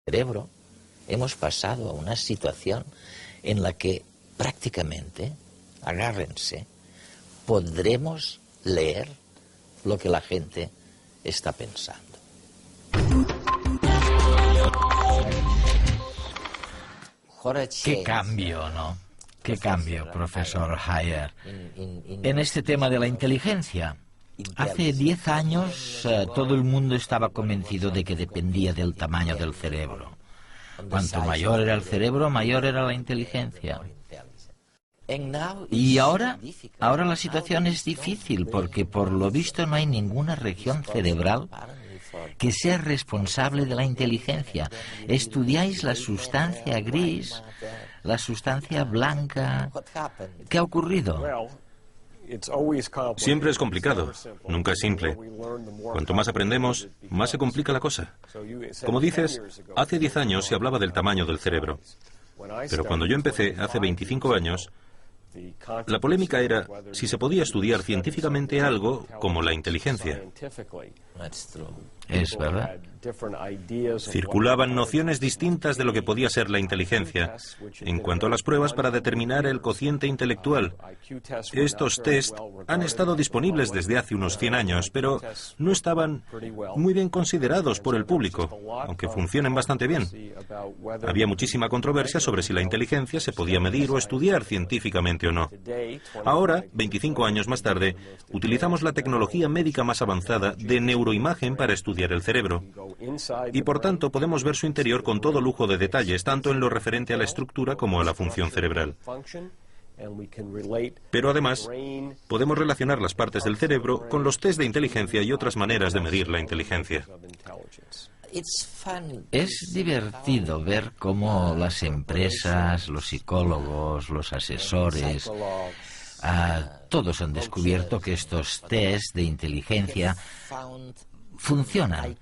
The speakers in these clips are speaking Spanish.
cerebro, hemos pasado a una situación en la que prácticamente, agárrense, podremos leer lo que la gente está pensando. Qué cambio, ¿no? Qué cambio, profesor Hayer. En este tema de la inteligencia, hace 10 años todo el mundo estaba convencido de que dependía del tamaño del cerebro. Cuanto mayor era el cerebro, mayor era la inteligencia. Y ahora la situación es difícil porque por lo visto no hay ninguna región cerebral que sea responsable de la inteligencia. Estudiáis la sustancia gris, la sustancia blanca. ¿Qué ha ocurrido? Siempre es complicado, nunca es simple. Cuanto más aprendemos, más se complica la cosa. Como dices, hace 10 años se hablaba del tamaño del cerebro. Pero cuando yo empecé, hace 25 años, la polémica era si se podía estudiar científicamente algo como la inteligencia. Es verdad. Circulaban nociones distintas de lo que podía ser la inteligencia en cuanto a las pruebas para determinar el cociente intelectual. Estos test han estado disponibles desde hace unos 100 años, pero no estaban muy bien considerados por el público, aunque funcionan bastante bien. Había muchísima controversia sobre si la inteligencia se podía medir o estudiar científicamente o no. Ahora, 25 años más tarde, utilizamos la tecnología médica más avanzada de neuroimagen para estudiar el cerebro. Y por tanto podemos ver su interior con todo lujo de detalles, tanto en lo referente a la estructura como a la función cerebral. Pero además, podemos relacionar las partes del cerebro con los test de inteligencia y otras maneras de medir la inteligencia. Es divertido ver cómo las empresas, los psicólogos, los asesores, todos han descubierto que estos test de inteligencia funcionan,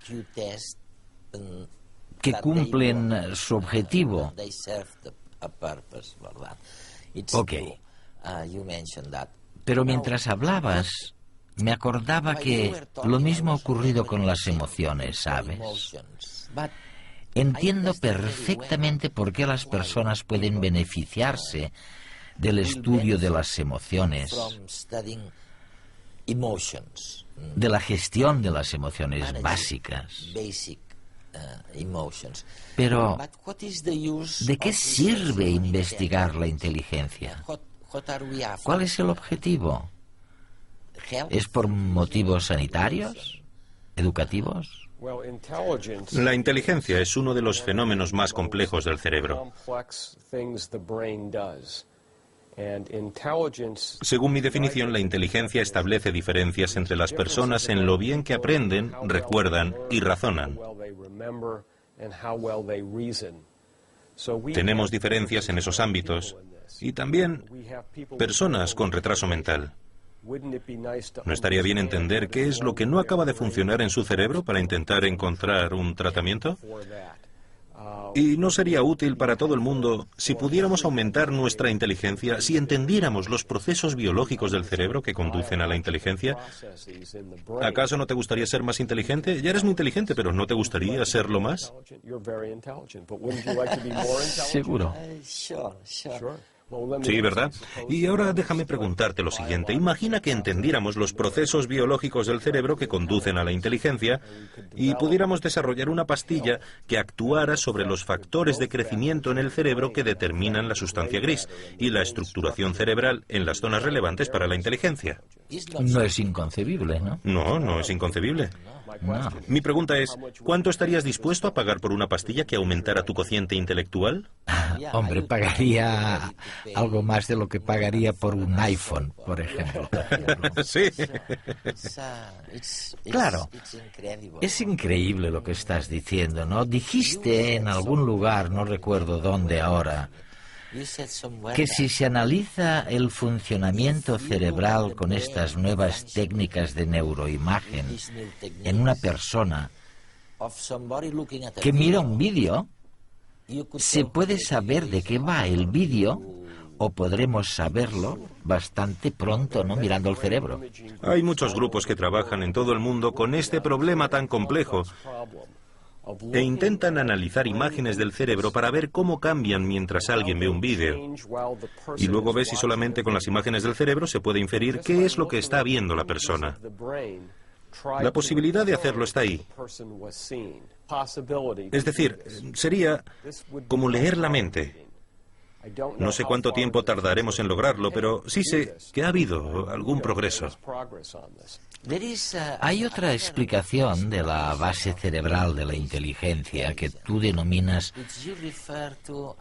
que cumplen su objetivo. Ok. Pero mientras hablabas, me acordaba que lo mismo ha ocurrido con las emociones, ¿sabes? Entiendo perfectamente por qué las personas pueden beneficiarse del estudio de las emociones, de la gestión de las emociones básicas. Pero, ¿de qué sirve investigar la inteligencia? ¿Cuál es el objetivo? ¿Es por motivos sanitarios? ¿Educativos? La inteligencia es uno de los fenómenos más complejos del cerebro. Según mi definición, la inteligencia establece diferencias entre las personas en lo bien que aprenden, recuerdan y razonan. Tenemos diferencias en esos ámbitos y también personas con retraso mental. ¿No estaría bien entender qué es lo que no acaba de funcionar en su cerebro para intentar encontrar un tratamiento? ¿Y no sería útil para todo el mundo si pudiéramos aumentar nuestra inteligencia, si entendiéramos los procesos biológicos del cerebro que conducen a la inteligencia? ¿Acaso no te gustaría ser más inteligente? Ya eres muy inteligente, pero ¿no te gustaría serlo más? Seguro. Sí, ¿verdad? Y ahora déjame preguntarte lo siguiente. Imagina que entendiéramos los procesos biológicos del cerebro que conducen a la inteligencia y pudiéramos desarrollar una pastilla que actuara sobre los factores de crecimiento en el cerebro que determinan la sustancia gris y la estructuración cerebral en las zonas relevantes para la inteligencia. No es inconcebible, ¿no? No, no es inconcebible. No. Mi pregunta es, ¿cuánto estarías dispuesto a pagar por una pastilla que aumentara tu cociente intelectual? Hombre, pagaría algo más de lo que pagaría por un iPhone, por ejemplo. Sí. Claro, es increíble lo que estás diciendo, ¿no? Dijiste en algún lugar, no recuerdo dónde ahora, que si se analiza el funcionamiento cerebral con estas nuevas técnicas de neuroimagen en una persona que mira un vídeo, se puede saber de qué va el vídeo, o podremos saberlo bastante pronto, ¿no? Mirando el cerebro. Hay muchos grupos que trabajan en todo el mundo con este problema tan complejo. e intentan analizar imágenes del cerebro para ver cómo cambian mientras alguien ve un vídeo. Y luego ve si solamente con las imágenes del cerebro se puede inferir qué es lo que está viendo la persona. La posibilidad de hacerlo está ahí. Es decir, sería como leer la mente. No sé cuánto tiempo tardaremos en lograrlo, pero sí sé que ha habido algún progreso. Hay otra explicación de la base cerebral de la inteligencia que tú denominas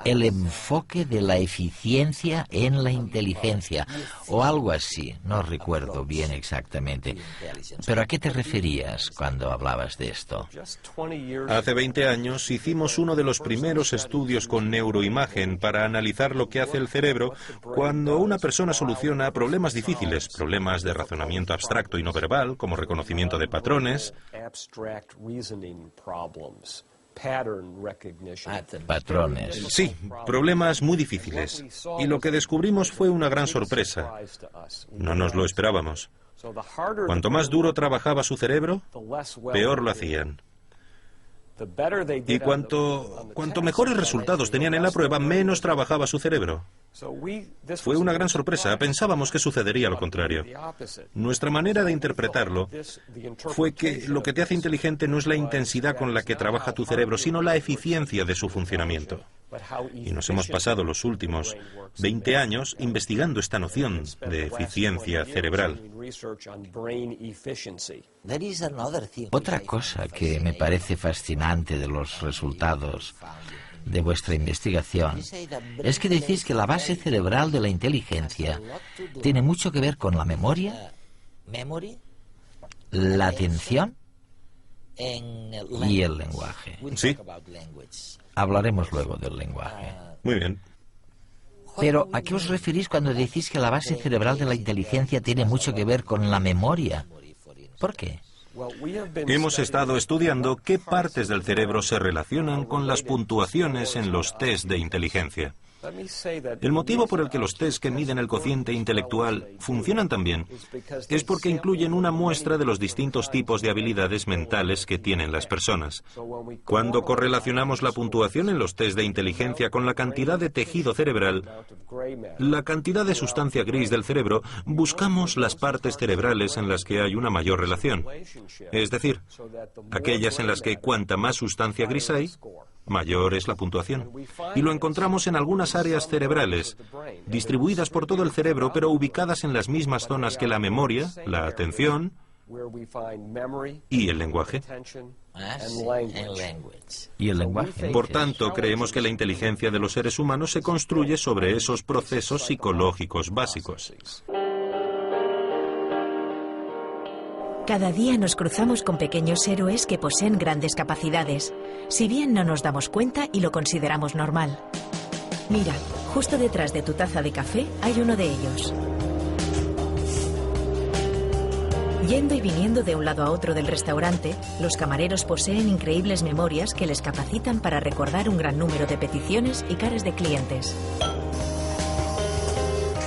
el enfoque de la eficiencia en la inteligencia, o algo así, no recuerdo bien exactamente. ¿Pero a qué te referías cuando hablabas de esto? Hace 20 años hicimos uno de los primeros estudios con neuroimagen para analizar lo que hace el cerebro cuando una persona soluciona problemas difíciles, problemas de razonamiento abstracto y no verbal, como reconocimiento de patrones. Patrones. Sí, problemas muy difíciles. Y lo que descubrimos fue una gran sorpresa. No nos lo esperábamos. Cuanto más duro trabajaba su cerebro, peor lo hacían. Y cuanto mejores resultados tenían en la prueba, menos trabajaba su cerebro. Fue una gran sorpresa. Pensábamos que sucedería lo contrario. Nuestra manera de interpretarlo fue que lo que te hace inteligente no es la intensidad con la que trabaja tu cerebro, sino la eficiencia de su funcionamiento. Y nos hemos pasado los últimos 20 años investigando esta noción de eficiencia cerebral. Otra cosa que me parece fascinante de los resultados de vuestra investigación es que decís que la base cerebral de la inteligencia tiene mucho que ver con la memoria, la atención y el lenguaje. Sí. Hablaremos luego del lenguaje. Muy bien. Pero, ¿a qué os referís cuando decís que la base cerebral de la inteligencia tiene mucho que ver con la memoria? ¿Por qué? Hemos estado estudiando qué partes del cerebro se relacionan con las puntuaciones en los test de inteligencia. El motivo por el que los test que miden el cociente intelectual funcionan tan bien es porque incluyen una muestra de los distintos tipos de habilidades mentales que tienen las personas. Cuando correlacionamos la puntuación en los test de inteligencia con la cantidad de tejido cerebral, la cantidad de sustancia gris del cerebro, buscamos las partes cerebrales en las que hay una mayor relación. Es decir, aquellas en las que cuanta más sustancia gris hay, mayor es la puntuación. Y lo encontramos en algunas áreas cerebrales, distribuidas por todo el cerebro, pero ubicadas en las mismas zonas que la memoria, la atención y el lenguaje. ¿Y el lenguaje? Por tanto, creemos que la inteligencia de los seres humanos se construye sobre esos procesos psicológicos básicos. Cada día nos cruzamos con pequeños héroes que poseen grandes capacidades, si bien no nos damos cuenta y lo consideramos normal. Mira, justo detrás de tu taza de café hay uno de ellos. Yendo y viniendo de un lado a otro del restaurante, los camareros poseen increíbles memorias que les capacitan para recordar un gran número de peticiones y caras de clientes.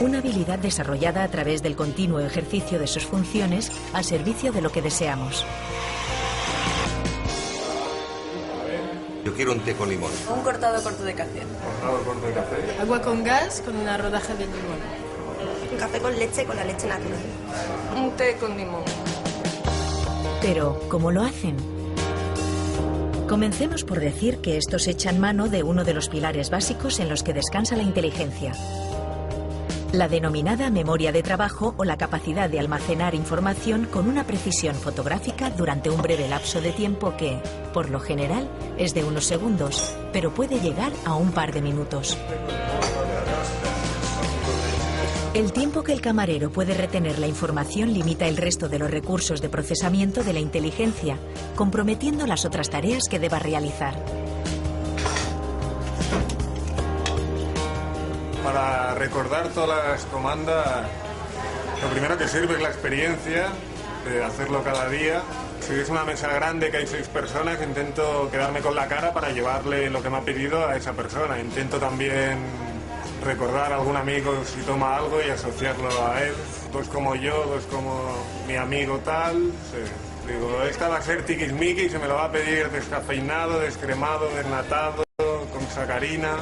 Una habilidad desarrollada a través del continuo ejercicio de sus funciones al servicio de lo que deseamos. Yo quiero un té con limón. Un cortado corto de café. Cortado corto de café. Agua con gas con una rodaja de limón. Un café con la leche natural. Un té con limón. Pero, ¿cómo lo hacen? Comencemos por decir que estos echan mano de uno de los pilares básicos en los que descansa la inteligencia. La denominada memoria de trabajo o la capacidad de almacenar información con una precisión fotográfica durante un breve lapso de tiempo que, por lo general, es de unos segundos, pero puede llegar a un par de minutos. El tiempo que el camarero puede retener la información limita el resto de los recursos de procesamiento de la inteligencia, comprometiendo las otras tareas que deba realizar. Para recordar todas las comandas, lo primero que sirve es la experiencia de hacerlo cada día. Si es una mesa grande que hay 6 personas, intento quedarme con la cara para llevarle lo que me ha pedido a esa persona. Intento también recordar a algún amigo si toma algo y asociarlo a él. 2 como yo, 2 como mi amigo tal. Sí. Digo, esta va a ser tiquismiqui y se me lo va a pedir descafeinado, descremado, desnatado, con sacarina.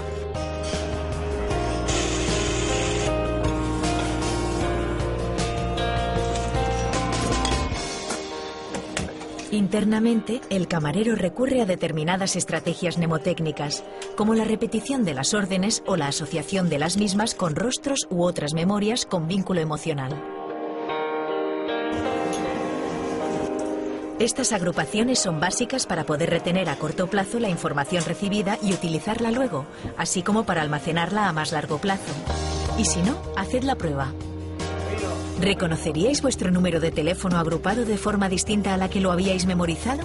Internamente, el camarero recurre a determinadas estrategias mnemotécnicas, como la repetición de las órdenes o la asociación de las mismas con rostros u otras memorias con vínculo emocional. Estas agrupaciones son básicas para poder retener a corto plazo la información recibida y utilizarla luego, así como para almacenarla a más largo plazo. Y si no, haced la prueba. ¿Reconoceríais vuestro número de teléfono agrupado de forma distinta a la que lo habíais memorizado?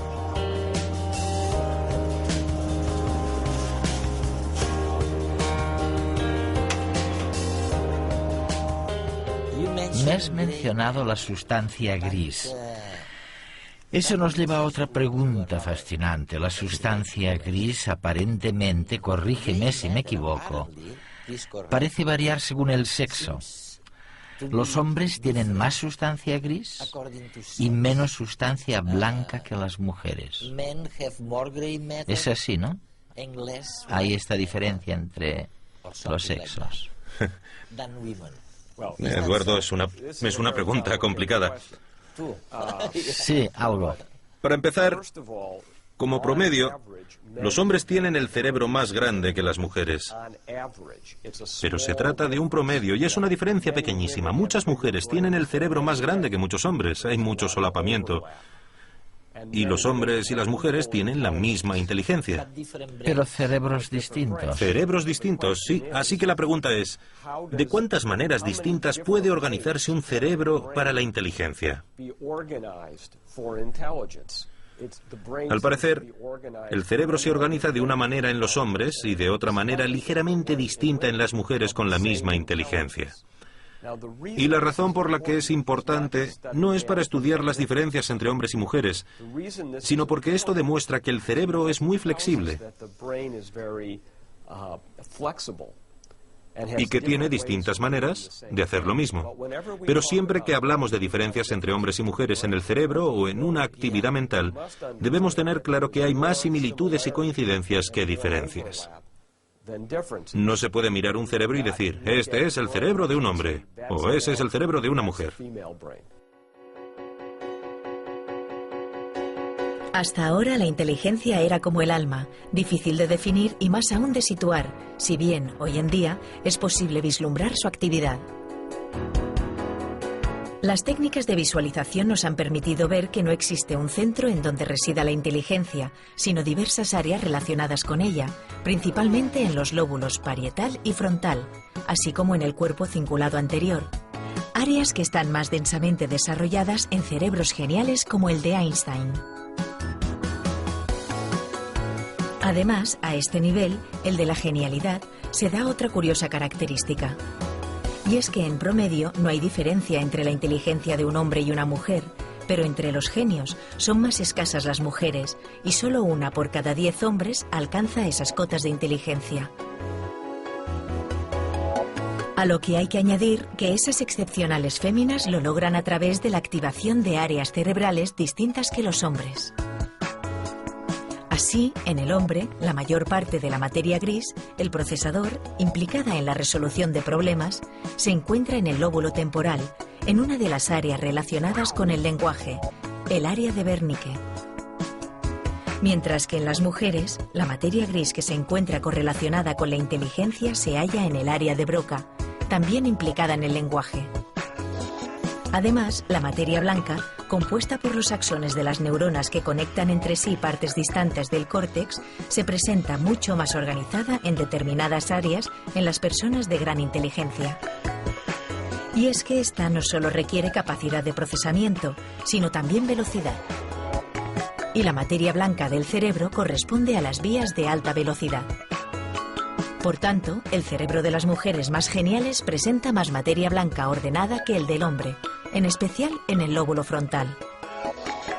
Me has mencionado la sustancia gris. Eso nos lleva a otra pregunta fascinante. La sustancia gris aparentemente, corrígeme si me equivoco, parece variar según el sexo. ¿Los hombres tienen más sustancia gris y menos sustancia blanca que las mujeres? Es así, ¿no? Hay esta diferencia entre los sexos. Eduardo, es una pregunta complicada. Sí, algo. Para empezar, como promedio, los hombres tienen el cerebro más grande que las mujeres. Pero se trata de un promedio y es una diferencia pequeñísima. Muchas mujeres tienen el cerebro más grande que muchos hombres. Hay mucho solapamiento. Y los hombres y las mujeres tienen la misma inteligencia. Pero cerebros distintos. Cerebros distintos, sí. Así que la pregunta es, ¿de cuántas maneras distintas puede organizarse un cerebro para la inteligencia? Al parecer, el cerebro se organiza de una manera en los hombres y de otra manera ligeramente distinta en las mujeres con la misma inteligencia. Y la razón por la que es importante no es para estudiar las diferencias entre hombres y mujeres, sino porque esto demuestra que el cerebro es muy flexible y que tiene distintas maneras de hacer lo mismo. Pero siempre que hablamos de diferencias entre hombres y mujeres en el cerebro o en una actividad mental, debemos tener claro que hay más similitudes y coincidencias que diferencias. No se puede mirar un cerebro y decir, este es el cerebro de un hombre, o ese es el cerebro de una mujer. Hasta ahora la inteligencia era como el alma, difícil de definir y más aún de situar, si bien, hoy en día, es posible vislumbrar su actividad. Las técnicas de visualización nos han permitido ver que no existe un centro en donde resida la inteligencia, sino diversas áreas relacionadas con ella, principalmente en los lóbulos parietal y frontal, así como en el cuerpo cingulado anterior. Áreas que están más densamente desarrolladas en cerebros geniales como el de Einstein. Además, a este nivel, el de la genialidad, se da otra curiosa característica. Y es que en promedio no hay diferencia entre la inteligencia de un hombre y una mujer, pero entre los genios son más escasas las mujeres y solo 1 por cada 10 hombres alcanza esas cotas de inteligencia. A lo que hay que añadir que esas excepcionales féminas lo logran a través de la activación de áreas cerebrales distintas que los hombres. Así, en el hombre, la mayor parte de la materia gris, el procesador, implicada en la resolución de problemas, se encuentra en el lóbulo temporal, en una de las áreas relacionadas con el lenguaje, el área de Wernicke. Mientras que en las mujeres, la materia gris que se encuentra correlacionada con la inteligencia se halla en el área de Broca, también implicada en el lenguaje. Además, la materia blanca, compuesta por los axones de las neuronas que conectan entre sí partes distantes del córtex, se presenta mucho más organizada en determinadas áreas en las personas de gran inteligencia. Y es que esta no solo requiere capacidad de procesamiento, sino también velocidad. Y la materia blanca del cerebro corresponde a las vías de alta velocidad. Por tanto, el cerebro de las mujeres más geniales presenta más materia blanca ordenada que el del hombre, en especial en el lóbulo frontal.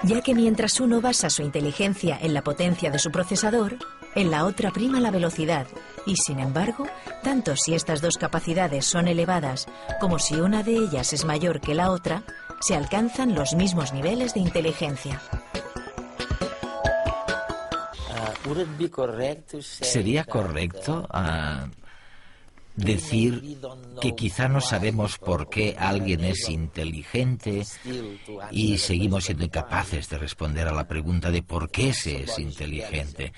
Ya que mientras uno basa su inteligencia en la potencia de su procesador, en la otra prima la velocidad, y sin embargo, tanto si estas dos capacidades son elevadas como si una de ellas es mayor que la otra, se alcanzan los mismos niveles de inteligencia. ¿Sería correcto decir que quizá no sabemos por qué alguien es inteligente y seguimos siendo incapaces de responder a la pregunta de por qué se es inteligente?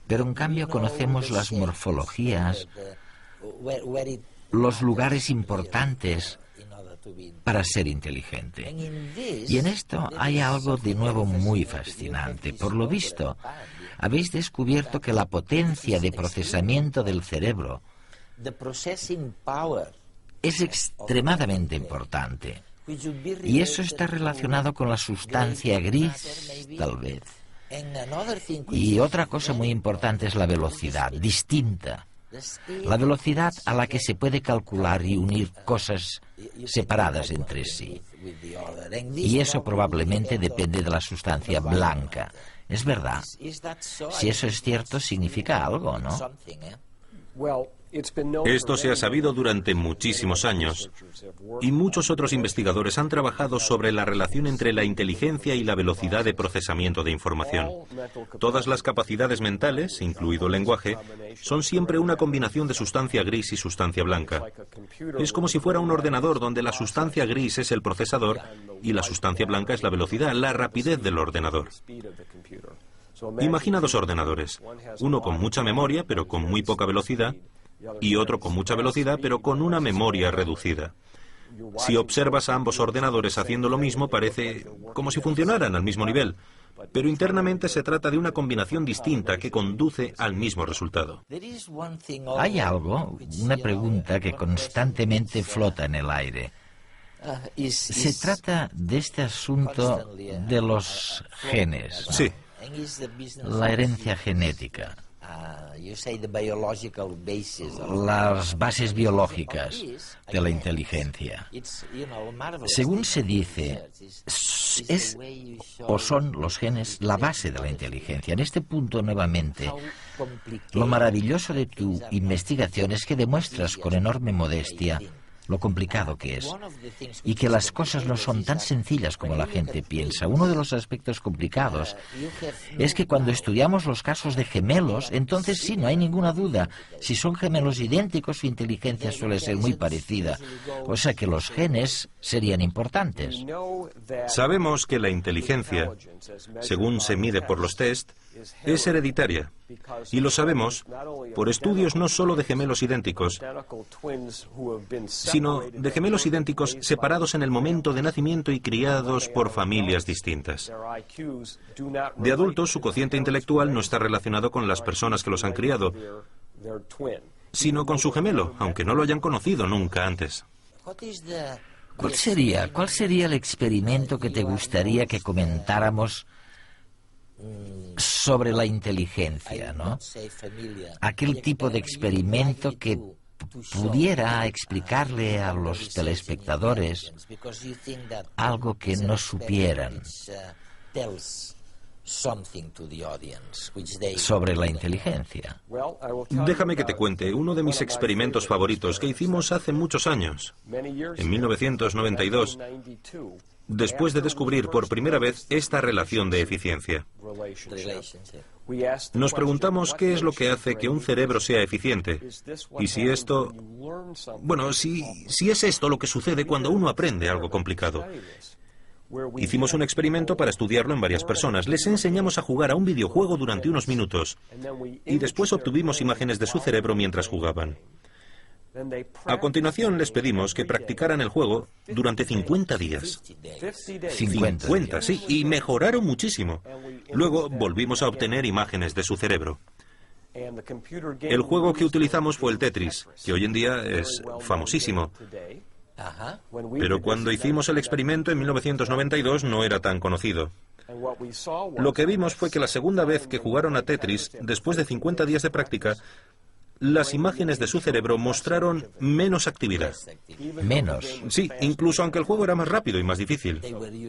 Pero en cambio conocemos las morfologías, los lugares importantes para ser inteligente. Y en esto hay algo de nuevo muy fascinante. Por lo visto, habéis descubierto que la potencia de procesamiento del cerebro es extremadamente importante. Y eso está relacionado con la sustancia gris, tal vez. Y otra cosa muy importante es la velocidad, distinta. La velocidad a la que se puede calcular y unir cosas separadas entre sí. Y eso probablemente depende de la sustancia blanca. Es verdad. Si eso es cierto, significa algo, ¿no? Esto se ha sabido durante muchísimos años y muchos otros investigadores han trabajado sobre la relación entre la inteligencia y la velocidad de procesamiento de información. Todas las capacidades mentales, incluido el lenguaje, son siempre una combinación de sustancia gris y sustancia blanca. Es como si fuera un ordenador donde la sustancia gris es el procesador y la sustancia blanca es la velocidad, la rapidez del ordenador. Imagina dos ordenadores, uno con mucha memoria pero con muy poca velocidad, y otro con mucha velocidad, pero con una memoria reducida. Si observas a ambos ordenadores haciendo lo mismo, parece como si funcionaran al mismo nivel, pero internamente se trata de una combinación distinta que conduce al mismo resultado. Hay algo, una pregunta que constantemente flota en el aire. Se trata de este asunto de los genes, ¿no? Sí. La herencia genética. Las bases biológicas de la inteligencia. Según se dice, son los genes la base de la inteligencia. En este punto, nuevamente, lo maravilloso de tu investigación es que demuestras con enorme modestia lo complicado que es, y que las cosas no son tan sencillas como la gente piensa. Uno de los aspectos complicados es que cuando estudiamos los casos de gemelos, entonces sí, no hay ninguna duda. Si son gemelos idénticos, su inteligencia suele ser muy parecida. O sea que los genes serían importantes. Sabemos que la inteligencia, según se mide por los test, es hereditaria. Y lo sabemos por estudios no solo de gemelos idénticos, sino de gemelos idénticos separados en el momento de nacimiento y criados por familias distintas. De adultos, su cociente intelectual no está relacionado con las personas que los han criado, sino con su gemelo, aunque no lo hayan conocido nunca antes. ¿Cuál sería el experimento que te gustaría que comentáramos sobre la inteligencia, ¿no? Aquel tipo de experimento que pudiera explicarle a los telespectadores algo que no supieran sobre la inteligencia. Déjame que te cuente uno de mis experimentos favoritos que hicimos hace muchos años. En 1992, después de descubrir por primera vez esta relación de eficiencia. Nos preguntamos qué es lo que hace que un cerebro sea eficiente y si esto... Bueno, si es esto lo que sucede cuando uno aprende algo complicado. Hicimos un experimento para estudiarlo en varias personas. Les enseñamos a jugar a un videojuego durante unos minutos y después obtuvimos imágenes de su cerebro mientras jugaban. A continuación les pedimos que practicaran el juego durante 50 días. 50, sí, y mejoraron muchísimo. Luego volvimos a obtener imágenes de su cerebro. El juego que utilizamos fue el Tetris, que hoy en día es famosísimo. Pero cuando hicimos el experimento en 1992 no era tan conocido. Lo que vimos fue que la segunda vez que jugaron a Tetris, después de 50 días de práctica, las imágenes de su cerebro mostraron menos actividad. ¿Menos? Sí, incluso aunque el juego era más rápido y más difícil.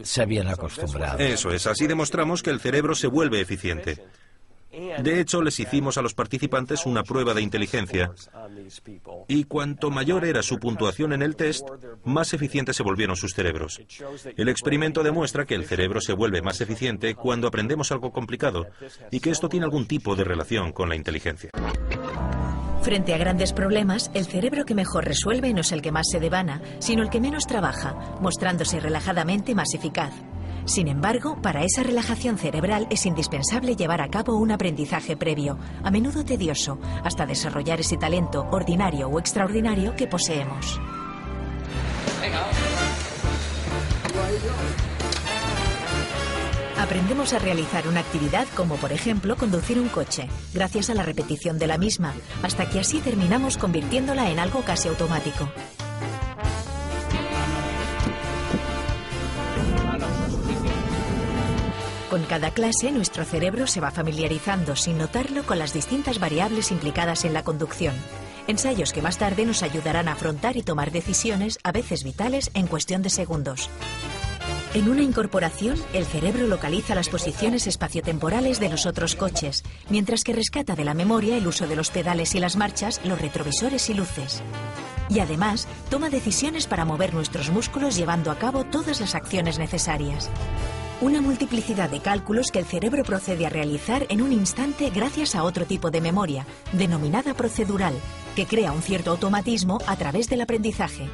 Se habían acostumbrado. Eso es, así demostramos que el cerebro se vuelve eficiente. De hecho, les hicimos a los participantes una prueba de inteligencia. Y cuanto mayor era su puntuación en el test, más eficientes se volvieron sus cerebros. El experimento demuestra que el cerebro se vuelve más eficiente cuando aprendemos algo complicado y que esto tiene algún tipo de relación con la inteligencia. Frente a grandes problemas, el cerebro que mejor resuelve no es el que más se devana, sino el que menos trabaja, mostrándose relajadamente más eficaz. Sin embargo, para esa relajación cerebral es indispensable llevar a cabo un aprendizaje previo, a menudo tedioso, hasta desarrollar ese talento ordinario o extraordinario que poseemos. Aprendemos a realizar una actividad como, por ejemplo, conducir un coche, gracias a la repetición de la misma, hasta que así terminamos convirtiéndola en algo casi automático. Con cada clase, nuestro cerebro se va familiarizando, sin notarlo, con las distintas variables implicadas en la conducción. Ensayos que más tarde nos ayudarán a afrontar y tomar decisiones, a veces vitales, en cuestión de segundos. En una incorporación, el cerebro localiza las posiciones espaciotemporales de los otros coches, mientras que rescata de la memoria el uso de los pedales y las marchas, los retrovisores y luces. Y además, toma decisiones para mover nuestros músculos llevando a cabo todas las acciones necesarias. Una multiplicidad de cálculos que el cerebro procede a realizar en un instante gracias a otro tipo de memoria, denominada procedural, que crea un cierto automatismo a través del aprendizaje.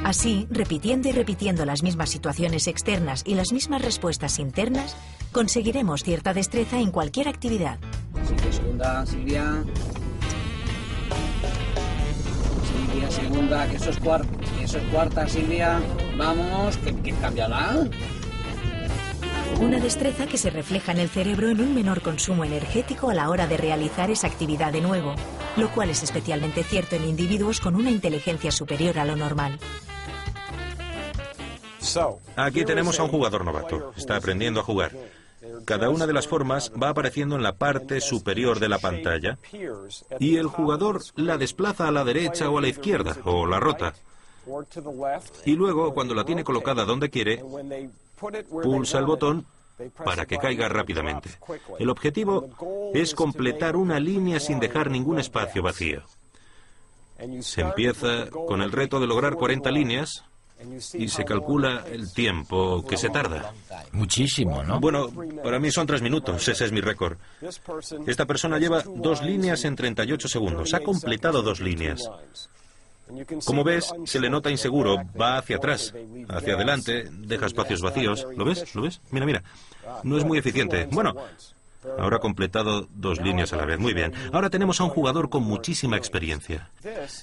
Así, repitiendo y repitiendo las mismas situaciones externas y las mismas respuestas internas, conseguiremos cierta destreza en cualquier actividad. Segunda, Silvia. Silvia, segunda, que eso es cuarta, Silvia. Vamos, que cámbiala. Una destreza que se refleja en el cerebro en un menor consumo energético a la hora de realizar esa actividad de nuevo, lo cual es especialmente cierto en individuos con una inteligencia superior a lo normal. Aquí tenemos a un jugador novato. Está aprendiendo a jugar. Cada una de las formas va apareciendo en la parte superior de la pantalla y el jugador la desplaza a la derecha o a la izquierda, o la rota. Y luego, cuando la tiene colocada donde quiere, pulsa el botón para que caiga rápidamente. El objetivo es completar una línea sin dejar ningún espacio vacío. Se empieza con el reto de lograr 40 líneas y se calcula el tiempo que se tarda. Muchísimo, ¿no? Bueno, para mí son 3 minutos, ese es mi récord. Esta persona lleva 2 líneas en 38 segundos. Ha completado 2 líneas. Como ves, se le nota inseguro, va hacia atrás, hacia adelante, deja espacios vacíos. ¿Lo ves? ¿Lo ves? Mira, mira. No es muy eficiente. Bueno, ahora ha completado 2 líneas a la vez. Muy bien. Ahora tenemos a un jugador con muchísima experiencia.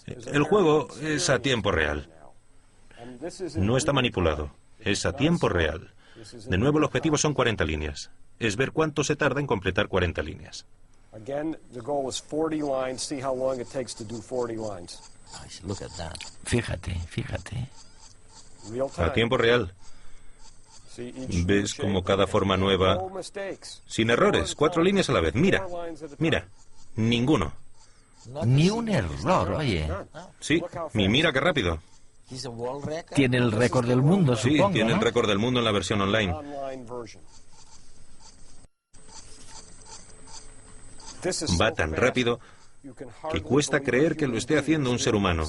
El juego es a tiempo real. No está manipulado. Es a tiempo real. De nuevo, el objetivo son 40 líneas. Es ver cuánto se tarda en completar 40 líneas. Fíjate, fíjate. A tiempo real. Ves como cada forma nueva, sin errores, 4 líneas a la vez. Mira, mira, ninguno. Ni un error, oye. Sí, y mira qué rápido. Tiene el récord del mundo, supongo, sí, tiene ¿no? el récord del mundo en la versión online. Va tan rápido que cuesta creer que lo esté haciendo un ser humano.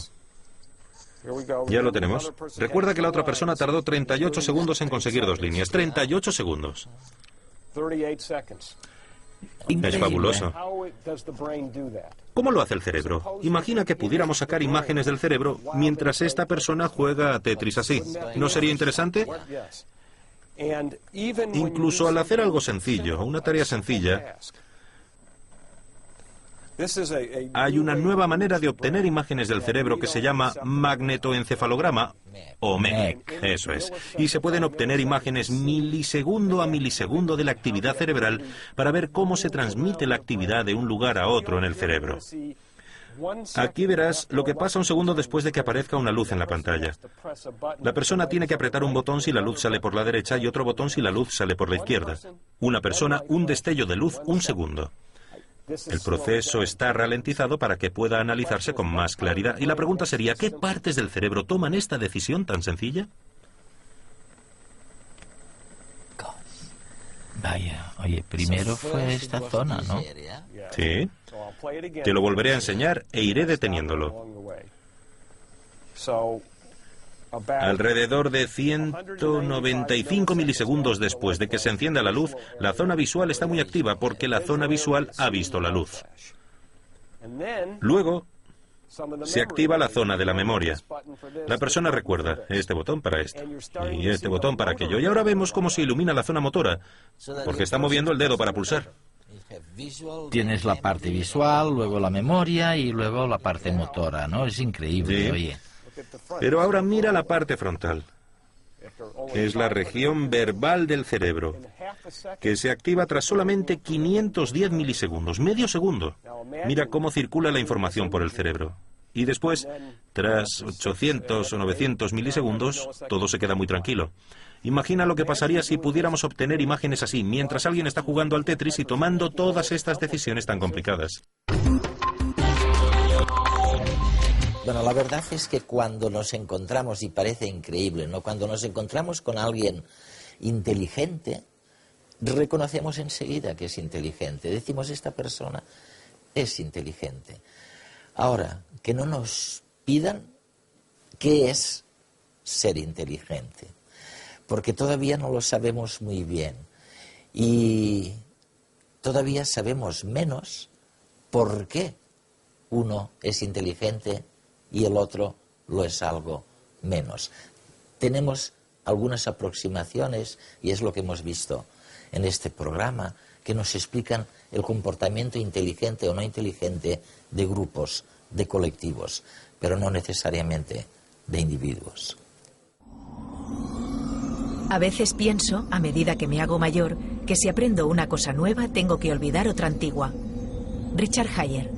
Ya lo tenemos. Recuerda que la otra persona tardó 38 segundos en conseguir 2 líneas. 38 segundos. Es fabuloso. ¿Cómo lo hace el cerebro? Imagina que pudiéramos sacar imágenes del cerebro mientras esta persona juega a Tetris así. ¿No sería interesante? Incluso al hacer algo sencillo, una tarea sencilla, hay una nueva manera de obtener imágenes del cerebro que se llama magnetoencefalograma, o MEC, eso es. Y se pueden obtener imágenes milisegundo a milisegundo de la actividad cerebral para ver cómo se transmite la actividad de un lugar a otro en el cerebro. Aquí verás lo que pasa un segundo después de que aparezca una luz en la pantalla. La persona tiene que apretar un botón si la luz sale por la derecha y otro botón si la luz sale por la izquierda. Una persona, un destello de luz, un segundo. El proceso está ralentizado para que pueda analizarse con más claridad. Y la pregunta sería, ¿qué partes del cerebro toman esta decisión tan sencilla? Vaya, oye, primero fue esta zona, ¿no? Sí. Te lo volveré a enseñar e iré deteniéndolo. Alrededor de 195 milisegundos después de que se encienda la luz, la zona visual está muy activa porque la zona visual ha visto la luz. Luego se activa la zona de la memoria. La persona recuerda este botón para esto y este botón para aquello. Y ahora vemos cómo se ilumina la zona motora, porque está moviendo el dedo para pulsar. Tienes la parte visual, luego la memoria y luego la parte motora, ¿no? Es increíble, Sí. oye. Pero ahora mira la parte frontal, que es la región verbal del cerebro, que se activa tras solamente 510 milisegundos, medio segundo. Mira cómo circula la información por el cerebro. Y después, tras 800 o 900 milisegundos, todo se queda muy tranquilo. Imagina lo que pasaría si pudiéramos obtener imágenes así, mientras alguien está jugando al Tetris y tomando todas estas decisiones tan complicadas. Bueno, la verdad es que cuando nos encontramos, y parece increíble, ¿no? Cuando nos encontramos con alguien inteligente, reconocemos enseguida que es inteligente. Decimos, esta persona es inteligente. Ahora, que no nos pidan qué es ser inteligente, porque todavía no lo sabemos muy bien. Y todavía sabemos menos por qué uno es inteligente y el otro lo es algo menos. Tenemos algunas aproximaciones, y es lo que hemos visto en este programa, que nos explican el comportamiento inteligente o no inteligente de grupos, de colectivos, pero no necesariamente de individuos. A veces pienso, a medida que me hago mayor, que si aprendo una cosa nueva tengo que olvidar otra antigua. Richard Hayer.